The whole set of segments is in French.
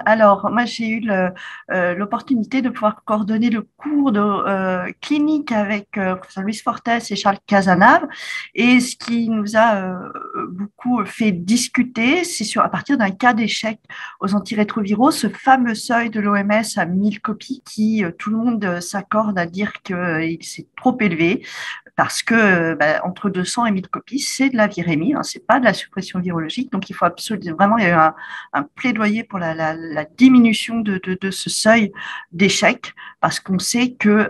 Alors, moi, j'ai eu l'opportunité de pouvoir coordonner le cours de clinique avec professeur Luis Fortes et Charles Cazenave. Et ce qui nous a beaucoup fait discuter, c'est à partir d'un cas d'échec aux antirétroviraux, ce fameux seuil de l'OMS à 1000 copies qui, tout le monde s'accorde à dire que c'est trop élevé parce que entre 200 et 1000 copies, c'est de la virémie, hein, c'est pas de la suppression virologique. Donc, il faut absolument, vraiment, il y a eu un plaidoyer pour la diminution de ce seuil d'échec, parce qu'on sait que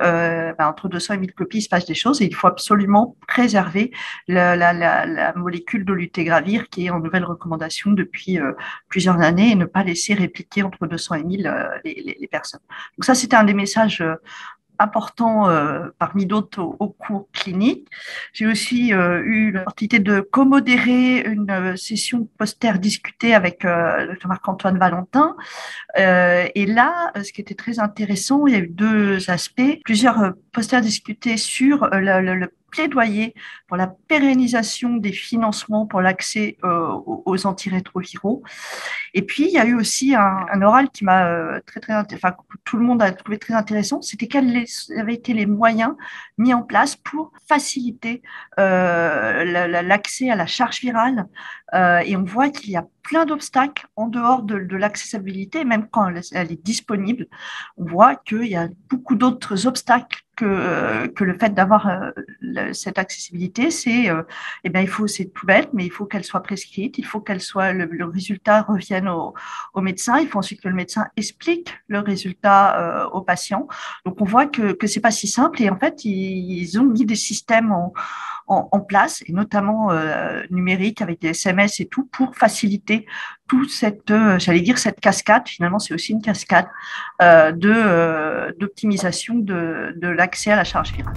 entre 200 et 1000 copies, il se passe des choses et il faut absolument préserver la molécule dolutegravir qui est en nouvelle recommandation depuis plusieurs années et ne pas laisser répliquer entre 200 et 1000 les personnes. Donc ça, c'était un des messages important parmi d'autres au cours clinique. J'ai aussi eu l'opportunité de co-modérer une session poster discutée avec Dr Marc-Antoine Valentin. Et là, ce qui était très intéressant, il y a eu deux aspects. Plusieurs posters discutés sur le plaidoyer pour la pérennisation des financements pour l'accès aux antirétroviraux. Et puis, il y a eu aussi un oral qui m'a que tout le monde a trouvé très intéressant. C'était quels avaient été les moyens mis en place pour faciliter l'accès à la charge virale. Et on voit qu'il y a plein d'obstacles en dehors de l'accessibilité, même quand elle est disponible. On voit qu'il y a beaucoup d'autres obstacles que le fait d'avoir cette accessibilité. C'est tout bête, mais il faut qu'elle soit prescrite, il faut le résultat revienne au médecin, il faut ensuite que le médecin explique le résultat au patient. Donc on voit que c'est pas si simple et en fait ils ont mis des systèmes en place, et notamment numérique avec des SMS et tout, pour faciliter toute cette, j'allais dire cette cascade, finalement c'est aussi une cascade d'optimisation de l'accès à la charge virale.